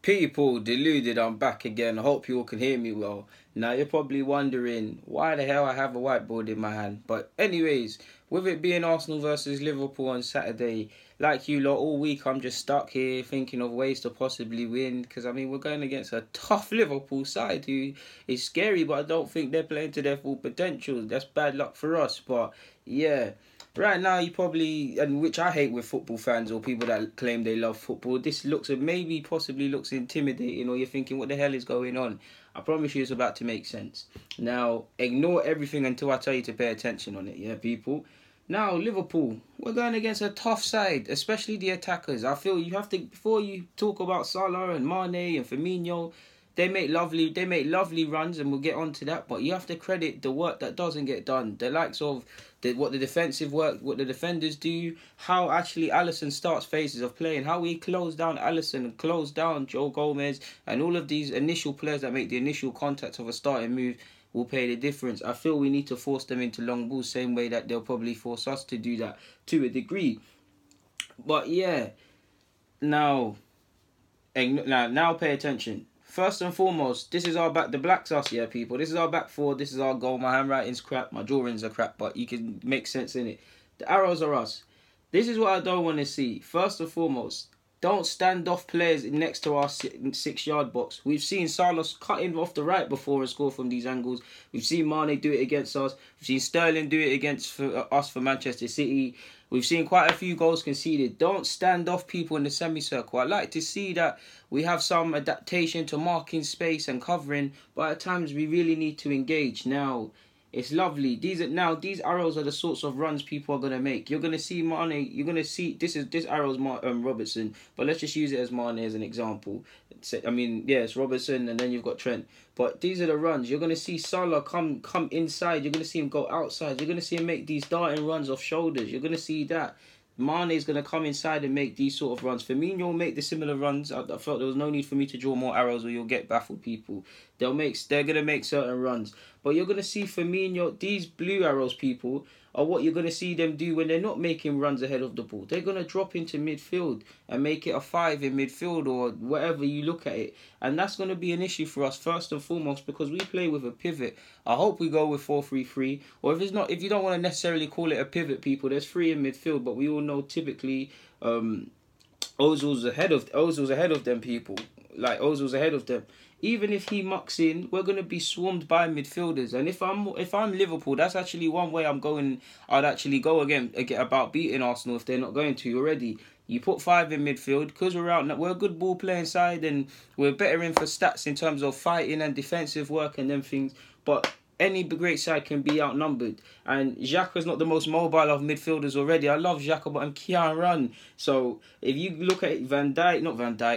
People deluded, I'm back again. I hope you all can hear me well. Now you're probably wondering why the hell I have a whiteboard in my hand. But anyways, with it being Arsenal versus Liverpool on Saturday, like you lot, all week I'm just stuck here thinking of ways to possibly win. Because I mean we're going against a tough Liverpool side who is scary, but I don't think they're playing to their full potential. That's bad luck for us. But yeah. Right now, you probably, and which I hate with football fans or people that claim they love football, this looks, maybe possibly looks intimidating, or you're thinking, what the hell is going on? I promise you it's about to make sense. Now, ignore everything until I tell you to pay attention on it, yeah, people? Now, Liverpool, we're going against a tough side, especially the attackers. I feel you have to, before you talk about Salah and Mane and Firmino, they make lovely runs, and we'll get on to that. But you have to credit the work that doesn't get done. The likes of what the defensive work, what the defenders do, how actually Alisson starts phases of play, and how we close down Alisson and close down Joe Gomez, and all of these initial players that make the initial contact of a starting move will pay the difference. I feel we need to force them into long balls, same way that they'll probably force us to do that to a degree. But yeah, now pay attention. First and foremost, this is our back. The black's us, yeah, people. This is our back four. This is our goal. My handwriting's crap. My drawings are crap, but you can make sense in it. The arrows are us. This is what I don't want to see. First and foremost, don't stand off players next to our 6-yard box. We've seen Salah cutting off the right before and score from these angles. We've seen Mane do it against us. We've seen Sterling do it against us for Manchester City. We've seen quite a few goals conceded. Don't stand off people in the semicircle. I like to see that we have some adaptation to marking space and covering, but at times we really need to engage. Now, it's lovely. These arrows are the sorts of runs people are gonna make. You're gonna see Mane. You're gonna see this arrow's Robertson, but let's just use it as Mane as an example. It's Robertson, and then you've got Trent. But these are the runs. You're gonna see Salah come inside. You're gonna see him go outside. You're gonna see him make these darting runs off shoulders. You're gonna see that. Mane is going to come inside and make these sort of runs. Firmino will make the similar runs. I felt there was no need for me to draw more arrows or you'll get baffled people. They're going to make certain runs. But you're going to see Firmino, these blue arrows, people, are what you're going to see them do when they're not making runs ahead of the ball. They're going to drop into midfield and make it a 5 in midfield or whatever you look at it. And that's going to be an issue for us first and foremost because we play with a pivot. I hope we go with 4-3-3. Or if you don't want to necessarily call it a pivot, people, there's 3 in midfield. But we all know typically Ozil's ahead of them, people. Like Ozil's ahead of them. Even if he mucks in, we're going to be swarmed by midfielders. And if I'm Liverpool, that's actually one way I'd actually go again about beating Arsenal if they're not going to already. You put 5 in midfield because we're a good ball playing side and we're better in for stats in terms of fighting and defensive work and them things. But any great side can be outnumbered. And Xhaka's not the most mobile of midfielders already. I love Xhaka, but I can't run. So if you look at Ronaldo,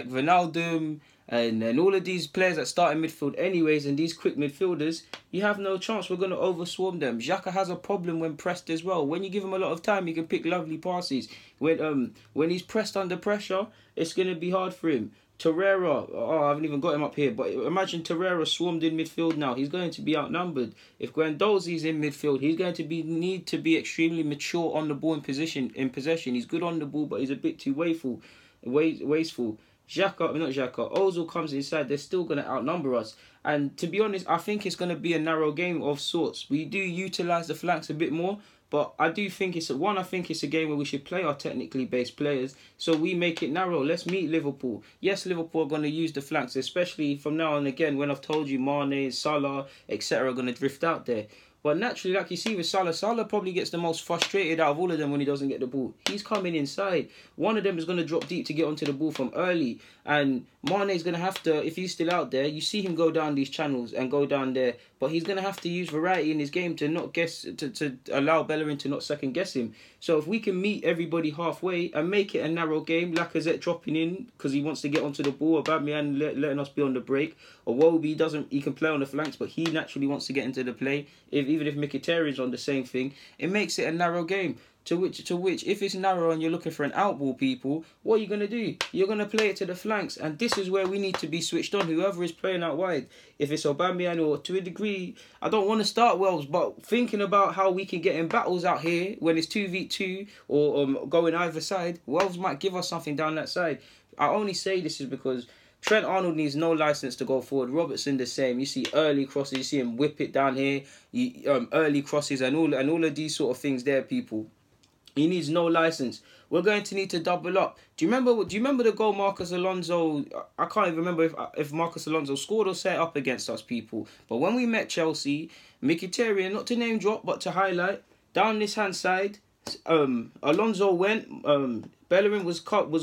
and all of these players that start in midfield anyways, and these quick midfielders, you have no chance. We're going to overswarm them. Xhaka has a problem when pressed as well. When you give him a lot of time, he can pick lovely passes. When he's pressed under pressure, it's going to be hard for him. Torreira, I haven't even got him up here, but imagine Torreira swarmed in midfield now. He's going to be outnumbered. If Guendouzi's in midfield, he's going to need to be extremely mature on the ball in possession. He's good on the ball, but he's a bit too wasteful. Ozil comes inside, they're still going to outnumber us. And to be honest, I think it's going to be a narrow game of sorts. We do utilise the flanks a bit more, but I do think it's a game where we should play our technically based players, so we make it narrow. Let's meet Liverpool. Yes, Liverpool are going to use the flanks, especially from now on again when I've told you Mane, Salah, etc. are going to drift out there. But naturally, like you see with Salah probably gets the most frustrated out of all of them when he doesn't get the ball. He's coming inside. One of them is going to drop deep to get onto the ball from early. And Mane is going to have to, if he's still out there, you see him go down these channels and go down there. But he's going to have to use variety in his game to not guess, to allow Bellerin to not second guess him. So if we can meet everybody halfway and make it a narrow game, Lacazette dropping in because he wants to get onto the ball, Aubameyang letting us be on the break, or Iwobi he can play on the flanks, but he naturally wants to get into the play. Even if Mkhitaryan's on the same thing, it makes it a narrow game. To which, if it's narrow and you're looking for an outball, people, what are you going to do? You're going to play it to the flanks, and this is where we need to be switched on, whoever is playing out wide. If it's Aubameyang or to a degree, I don't want to start Wells, but thinking about how we can get in battles out here when it's 2v2 or going either side, Wells might give us something down that side. I only say this is because Trent Arnold needs no license to go forward. Robertson the same. You see early crosses, you see him whip it down here. Early crosses and all of these sort of things there, people. He needs no license. We're going to need to double up. Do you remember the goal Marcus Alonso? I can't even remember if Marcus Alonso scored or set up against us, people. But when we met Chelsea, Mkhitaryan, not to name drop, but to highlight, down this hand side, Alonso went. Bellerin was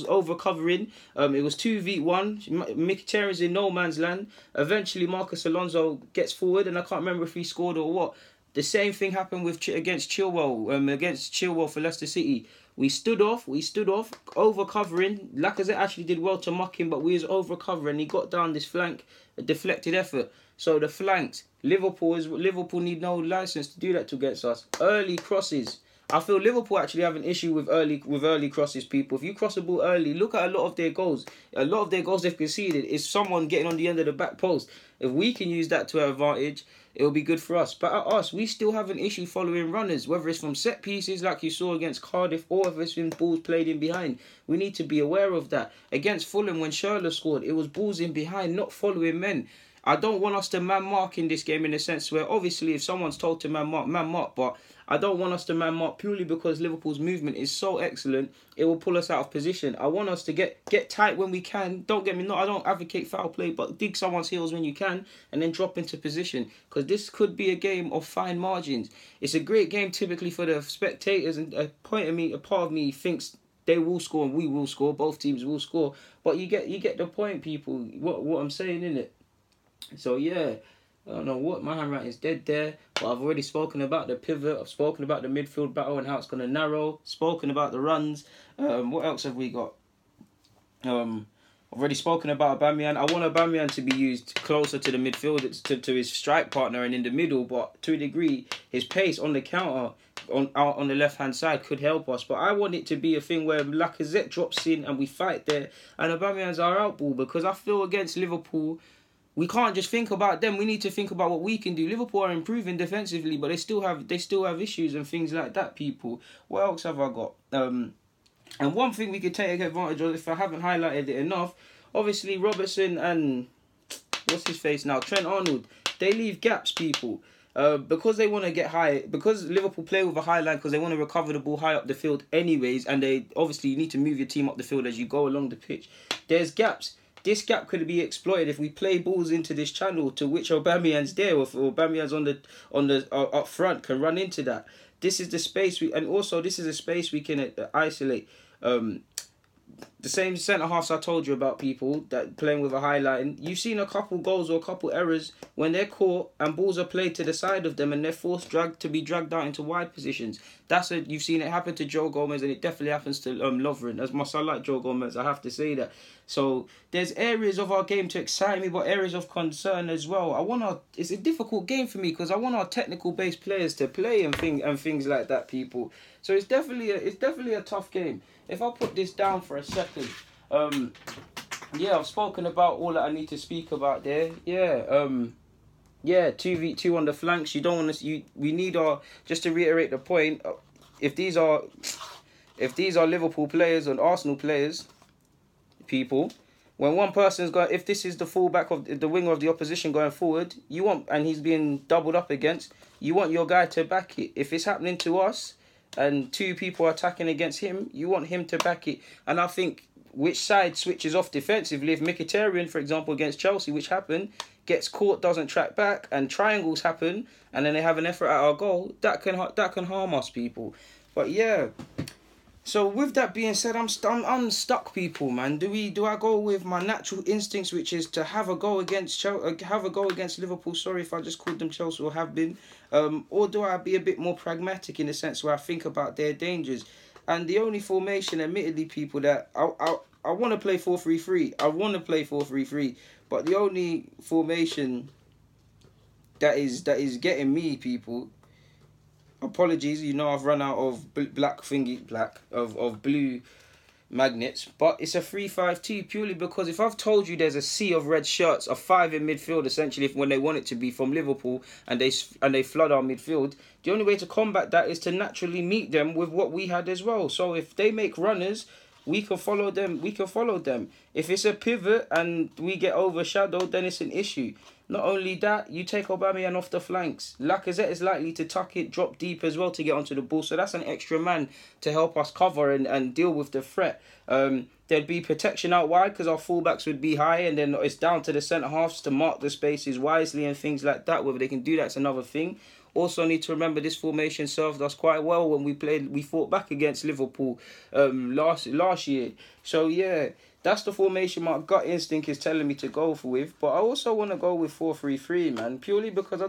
over covering. It was 2v1. Mkhitaryan's in no man's land. Eventually, Marcus Alonso gets forward, and I can't remember if he scored or what. The same thing happened against Chilwell for Leicester City. We stood off, over covering. Lacazette actually did well to mock him, but we was over covering. He got down this flank, a deflected effort. So the flanks, Liverpool need no license to do that against us. Early crosses. I feel Liverpool actually have an issue with early crosses, people. If you cross the ball early, look at a lot of their goals. A lot of their goals they've conceded is someone getting on the end of the back post. If we can use that to our advantage, it will be good for us. But at us, we still have an issue following runners, whether it's from set pieces like you saw against Cardiff or if it's been balls played in behind. We need to be aware of that. Against Fulham, when Schürrle scored, it was balls in behind, not following men. I don't want us to man-mark in this game in the sense where, obviously, if someone's told to man-mark, but I don't want us to man-mark purely because Liverpool's movement is so excellent, it will pull us out of position. I want us to get tight when we can. Don't get me wrong, I don't advocate foul play, but dig someone's heels when you can and then drop into position, because this could be a game of fine margins. It's a great game typically for the spectators, and a part of me thinks they will score and we will score, both teams will score, but you get the point, people, what I'm saying, innit? So yeah, I don't know what, my handwriting is dead there, but I've already spoken about the pivot, I've spoken about the midfield battle and how it's going to narrow, spoken about the runs. What else have we got? I've already spoken about Aubameyang. I want Aubameyang to be used closer to the midfield, to his strike partner and in the middle, but to a degree, his pace on the counter out on the left-hand side could help us. But I want it to be a thing where Lacazette drops in and we fight there, and Aubameyang's our outball, because I feel against Liverpool, we can't just think about them. We need to think about what we can do. Liverpool are improving defensively, but they still have issues and things like that, people. What else have I got? And one thing we could take advantage of, if I haven't highlighted it enough, obviously Robertson and what's his face now, Trent Arnold, they leave gaps, people. Because they want to get high, because Liverpool play with a high line, because they want to recover the ball high up the field anyways, and they obviously you need to move your team up the field as you go along the pitch. There's gaps. This gap could be exploited if we play balls into this channel to which Aubameyang's there, or if Aubameyang's on the up front can run into that. This is the space this is a space we can isolate. The same centre halves I told you about, people that playing with a high line. You've seen a couple goals or a couple errors when they're caught and balls are played to the side of them and they're forced to be dragged out into wide positions. You've seen it happen to Joe Gomez, and it definitely happens to Lovren. As much as I like Joe Gomez, I have to say that. So there's areas of our game to excite me, but areas of concern as well. It's a difficult game for me because I want our technical based players to play and things like that, people. So it's definitely a tough game. If I put this down for a second, I've spoken about all that I need to speak about there. 2v2 on the flanks. You don't want to. We need just to reiterate the point. If these are Liverpool players and Arsenal players, people, when one person's going, if this is the fullback of the winger of the opposition going forward, and he's being doubled up against, you want your guy to back it. If it's happening to us and two people are attacking against him, you want him to back it. And I think which side switches off defensively, if Mkhitaryan, for example, against Chelsea, which happened, gets caught, doesn't track back, and triangles happen, and then they have an effort at our goal, that can harm us, people. But yeah, so with that being said, I'm stuck, people, man. Do I go with my natural instincts, which is to have a go against Liverpool? Sorry if I just called them Chelsea or have been, or do I be a bit more pragmatic in the sense where I think about their dangers? And the only formation, admittedly, people, that I want to play 4-3-3. I want to play 4-3-3, but the only formation that is getting me, people. Apologies, I've run out of blue magnets, but it's a 3-5-2 purely because if I've told you there's a sea of red shirts, a 5 in midfield essentially, when they want it to be from Liverpool, and they flood our midfield, the only way to combat that is to naturally meet them with what we had as well. So if they make runners, we can follow them. We can follow them. If it's a pivot and we get overshadowed, then it's an issue. Not only that, you take Aubameyang off the flanks. Lacazette is likely to tuck it, drop deep as well to get onto the ball. So that's an extra man to help us cover and deal with the threat. There'd be protection out wide because our fullbacks would be high, and then it's down to the centre-halves to mark the spaces wisely and things like that. Whether they can do that's another thing. Also need to remember this formation served us quite well when we fought back against Liverpool last year. So yeah, that's the formation my gut instinct is telling me to go with. But I also want to go with 4-3-3, man, purely because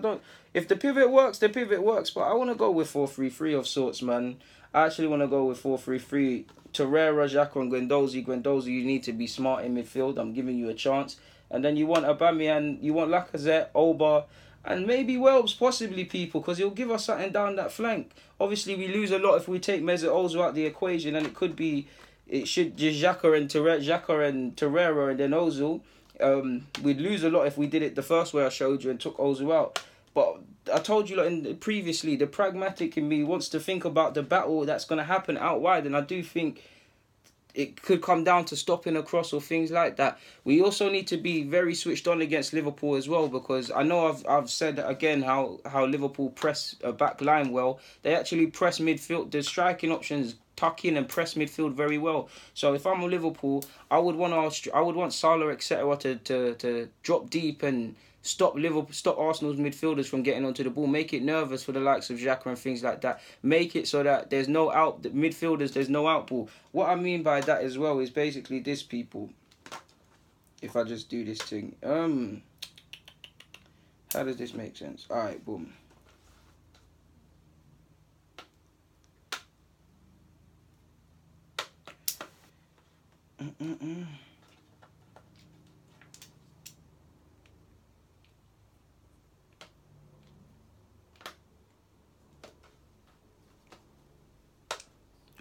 if the pivot works, the pivot works. But I want to go with 4-3-3 of sorts, man. I actually want to go with 4-3-3. Torreira, Xhaka and Guendouzi. Guendouzi, you need to be smart in midfield. I'm giving you a chance. And then you want Aubameyang, you want Lacazette, Oba, and maybe Welbs, possibly, people, because he'll give us something down that flank. Obviously, we lose a lot if we take Mesut Ozil out the equation, and it should just Xhaka and Torreira and then Ozil. We'd lose a lot if we did it the first way I showed you and took Ozil out. But I told you previously, the pragmatic in me wants to think about the battle that's going to happen out wide, and I do think it could come down to stopping a cross or things like that. We also need to be very switched on against Liverpool as well, because I know I've said again how Liverpool press a back line well. They actually press midfield. The striking options tuck in and press midfield very well. So if I'm a Liverpool, I would want Salah, etc. to drop deep and stop Arsenal's midfielders from getting onto the ball. Make it nervous for the likes of Xhaka and things like that. Make it so that there's no midfielders, there's no out ball. What I mean by that as well is basically this, people. If I just do this thing. How does this make sense? Alright, boom.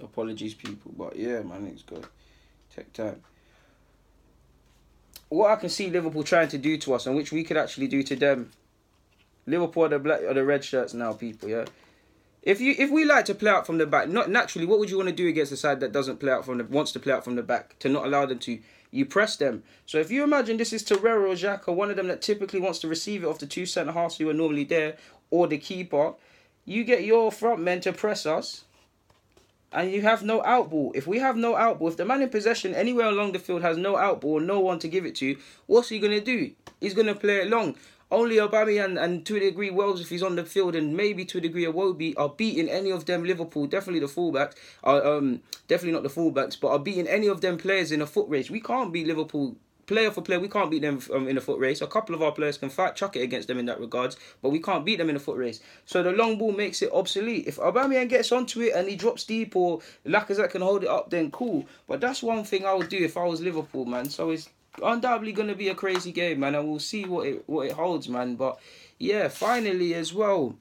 Apologies, people, but yeah, man, it's good. Take time. What I can see Liverpool trying to do to us, and which we could actually do to them. Liverpool are the red shirts now, people. Yeah. If we like to play out from the back, not naturally, what would you want to do against a side that wants to play out from the back, to not allow them to? You press them. So if you imagine this is Torreira or Xhaka, one of them that typically wants to receive it off the two centre halves who are normally there, or the keeper, you get your front men to press us. And you have no out ball. If we have no out ball, if the man in possession anywhere along the field has no out ball, no one to give it to, what's he going to do? He's going to play it long. Only Aubameyang and to a degree Wells, if he's on the field, and maybe to a degree Iwobi, are beating any of them Liverpool, definitely the fullbacks, definitely not the fullbacks, but are beating any of them players in a foot race. We can't beat Liverpool player for player. We can't beat them in a foot race. A couple of our players can chuck it against them in that regards, but we can't beat them in a foot race. So the long ball makes it obsolete. If Aubameyang gets onto it and he drops deep, or Lacazette can hold it up, then cool. But that's one thing I would do if I was Liverpool, man. So it's undoubtedly going to be a crazy game, man, and we'll see what it holds, man. But yeah, finally as well,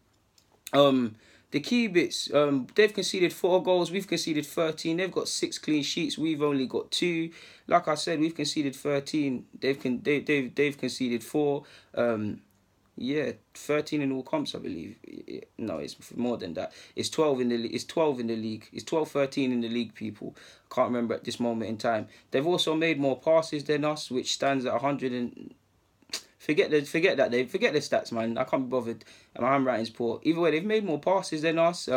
the key bits, they've conceded 4 goals, we've conceded 13. They've got 6 clean sheets, we've only got 2. Like I said, we've conceded 13. They've conceded 4. 13 in all comps, I believe. No, it's more than that. It's 12 in the league. It's 12 in the league. It's 12-13 in the league, people. Can't remember at this moment in time. They've also made more passes than us, which stands at 100 and... Forget the stats, man. I can't be bothered. My handwriting's poor. Either way, they've made more passes than us.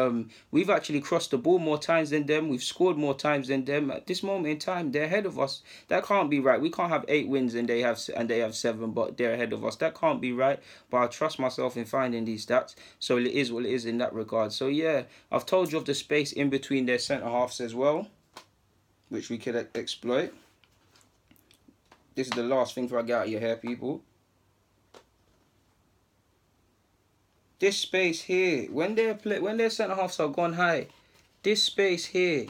We've actually crossed the ball more times than them. We've scored more times than them. At this moment in time, they're ahead of us. That can't be right. We can't have 8 wins and they have 7, but they're ahead of us. That can't be right. But I trust myself in finding these stats. So it is what it is in that regard. So yeah, I've told you of the space in between their centre halves as well, which we could exploit. This is the last thing before I get out of your hair, people. This space here, when their centre halves are gone high, this space here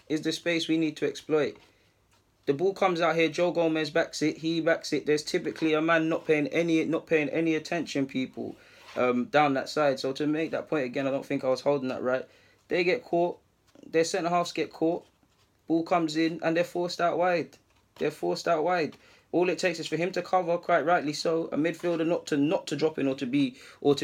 is the space we need to exploit. The ball comes out here, Joe Gomez backs it, he backs it. There's typically a man not paying any attention, people, down that side. So to make that point again, I don't think I was holding that right. They get caught, their centre halves get caught, ball comes in, and they're forced out wide. All it takes is for him to cover, quite rightly so, a midfielder not to drop in or to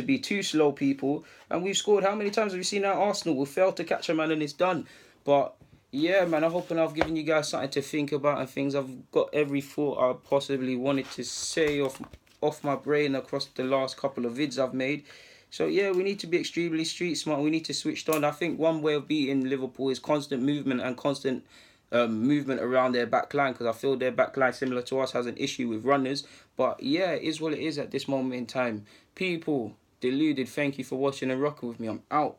be too slow, people. And we've scored. How many times have we seen our Arsenal will fail to catch a man and it's done? But yeah, man, I hope I've given you guys something to think about and things. I've got every thought I possibly wanted to say off my brain across the last couple of vids I've made. So yeah, we need to be extremely street smart. We need to switch on. I think one way of beating Liverpool is constant movement and constant movement around their back line, because I feel their back line, similar to us, has an issue with runners. But yeah, it is what it is at this moment in time. People, deluded, thank you for watching and rocking with me. I'm out.